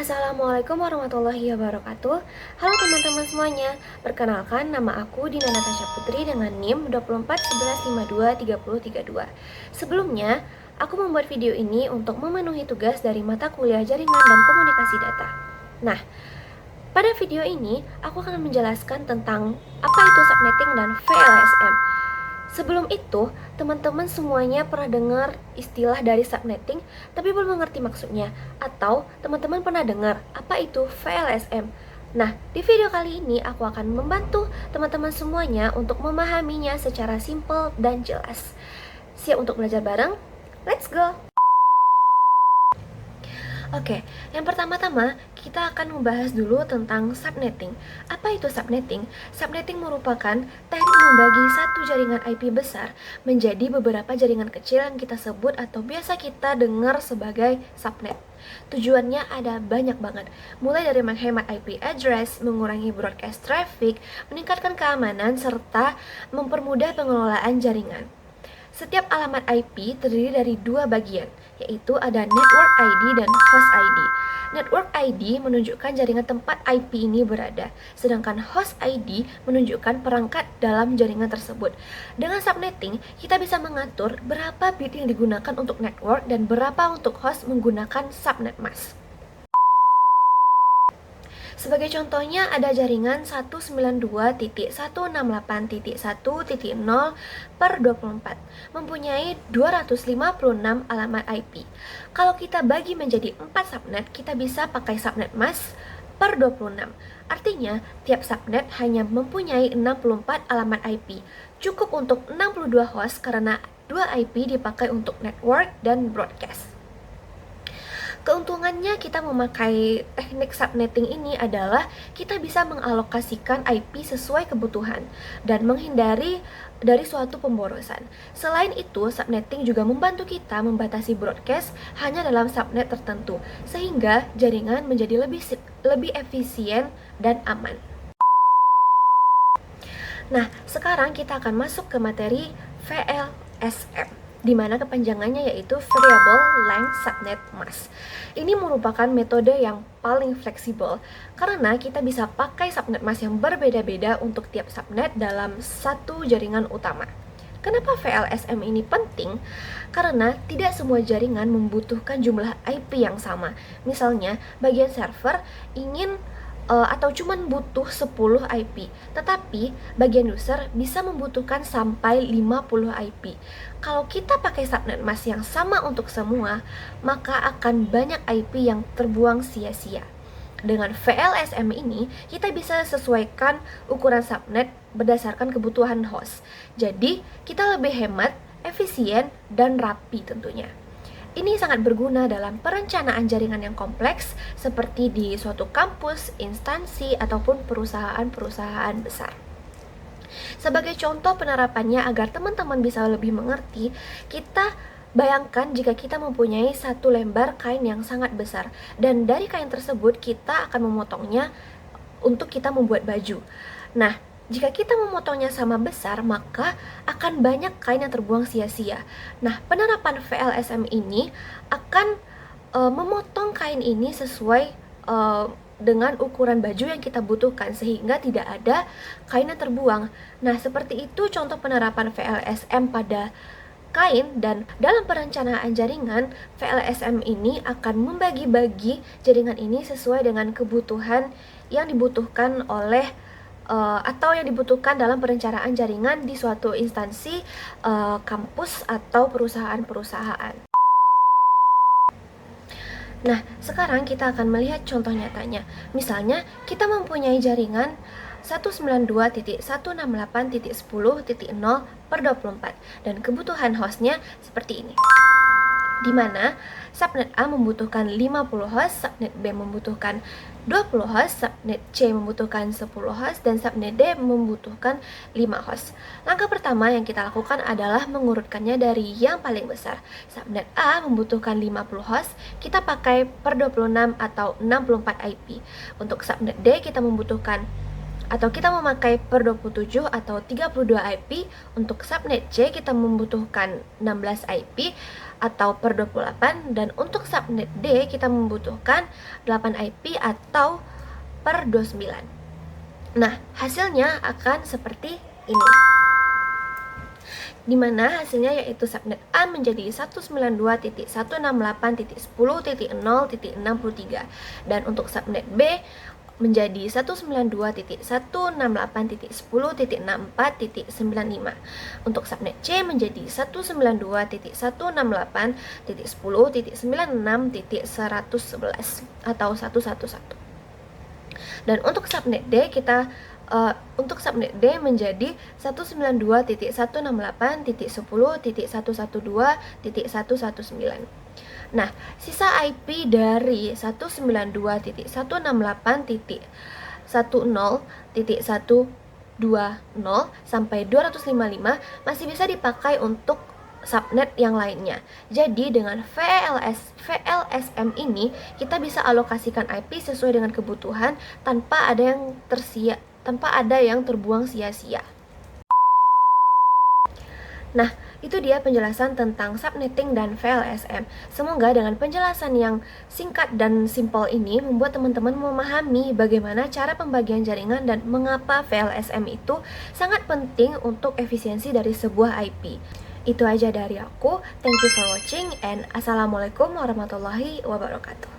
Assalamualaikum warahmatullahi wabarakatuh. Halo teman-teman semuanya. Perkenalkan, nama aku Dina Natasha Putri dengan NIM 2411523032. Sebelumnya, aku membuat video ini untuk memenuhi tugas dari mata kuliah Jaringan dan Komunikasi Data. Nah, pada video ini aku akan menjelaskan tentang apa itu subnetting dan VLSM. Sebelum itu, teman-teman semuanya pernah dengar istilah dari subnetting tapi belum mengerti maksudnya, atau teman-teman pernah dengar apa itu VLSM. Nah, di video kali ini aku akan membantu teman-teman semuanya untuk memahaminya secara simpel dan jelas. Siap untuk belajar bareng? Let's go! Oke, yang pertama-tama kita akan membahas dulu tentang subnetting. Apa itu subnetting? Subnetting merupakan teknik membagi satu jaringan IP besar menjadi beberapa jaringan kecil yang kita sebut atau biasa kita dengar sebagai subnet. Tujuannya ada banyak banget, mulai dari menghemat IP address, mengurangi broadcast traffic, meningkatkan keamanan, serta mempermudah pengelolaan jaringan. Setiap alamat IP terdiri dari dua bagian, yaitu ada Network ID dan Host ID. Network ID menunjukkan jaringan tempat IP ini berada, sedangkan Host ID menunjukkan perangkat dalam jaringan tersebut. Dengan subnetting, kita bisa mengatur berapa bit yang digunakan untuk network dan berapa untuk host menggunakan subnet mask. Sebagai contohnya ada jaringan 192.168.1.0/24 mempunyai 256 alamat IP. Kalau kita bagi menjadi 4 subnet, kita bisa pakai subnet mask per 26. Artinya, tiap subnet hanya mempunyai 64 alamat IP. Cukup untuk 62 host karena 2 IP dipakai untuk network dan broadcast. Keuntungannya kita memakai teknik subnetting ini adalah kita bisa mengalokasikan IP sesuai kebutuhan dan menghindari dari suatu pemborosan. Selain itu, subnetting juga membantu kita membatasi broadcast hanya dalam subnet tertentu, sehingga jaringan menjadi lebih efisien dan aman. Nah, sekarang kita akan masuk ke materi VLSM, di mana kepanjangannya yaitu Variable Length Subnet Mask. Ini merupakan metode yang paling fleksibel karena kita bisa pakai subnet mask yang berbeda-beda untuk tiap subnet dalam satu jaringan utama. Kenapa VLSM ini penting? Karena tidak semua jaringan membutuhkan jumlah IP yang sama. Misalnya, bagian server ingin atau cuman butuh 10 IP, tetapi bagian user bisa membutuhkan sampai 50 IP. Kalau kita pakai subnet mask yang sama untuk semua, maka akan banyak IP yang terbuang sia-sia. Dengan VLSM ini, kita bisa sesuaikan ukuran subnet berdasarkan kebutuhan host. Jadi, kita lebih hemat, efisien, dan rapi tentunya. Ini sangat berguna dalam perencanaan jaringan yang kompleks seperti di suatu kampus, instansi, ataupun perusahaan-perusahaan besar. Sebagai contoh penerapannya agar teman-teman bisa lebih mengerti, kita bayangkan jika kita mempunyai satu lembar kain yang sangat besar dan dari kain tersebut kita akan memotongnya untuk kita membuat baju. Nah, jika kita memotongnya sama besar, maka akan banyak kain yang terbuang sia-sia. Nah, penerapan VLSM ini akan memotong kain ini sesuai dengan ukuran baju yang kita butuhkan, sehingga tidak ada kain yang terbuang. Nah, seperti itu contoh penerapan VLSM pada kain, dan dalam perencanaan jaringan, VLSM ini akan membagi-bagi jaringan ini sesuai dengan kebutuhan yang dibutuhkan oleh atau yang dibutuhkan dalam perencanaan jaringan di suatu instansi, kampus, atau perusahaan-perusahaan. Nah, sekarang kita akan melihat contoh nyatanya. Misalnya, kita mempunyai jaringan 192.168.10.0/24 dan kebutuhan hostnya seperti ini, di mana subnet A membutuhkan 50 host, subnet B membutuhkan 20 host, subnet C membutuhkan 10 host, dan subnet D membutuhkan 5 host. Langkah pertama yang kita lakukan adalah mengurutkannya dari yang paling besar. Subnet A membutuhkan 50 host, kita pakai per 26 atau 64 IP. Untuk subnet D kita membutuhkan atau kita memakai per 27 atau 32 IP. Untuk subnet C kita membutuhkan 16 IP. atau per 28, dan untuk subnet D kita membutuhkan 8 IP atau per 29. Nah, hasilnya akan seperti ini, dimana hasilnya yaitu subnet A menjadi 192.168.10.0.63, dan untuk subnet B menjadi 192.168.10.64.95. Untuk subnet C menjadi 192.168.10.96.111 atau 111. Dan untuk subnet D menjadi 192.168.10.112.119. Nah, sisa IP dari 192.168.10.120 sampai 255 masih bisa dipakai untuk subnet yang lainnya. Jadi dengan VLSM ini kita bisa alokasikan IP sesuai dengan kebutuhan tanpa ada yang terbuang sia-sia. Nah, itu dia penjelasan tentang subnetting dan VLSM. Semoga dengan penjelasan yang singkat dan simpel ini membuat teman-teman memahami bagaimana cara pembagian jaringan dan mengapa VLSM itu sangat penting untuk efisiensi dari sebuah IP. Itu aja dari aku. Thank you for watching and assalamualaikum warahmatullahi wabarakatuh.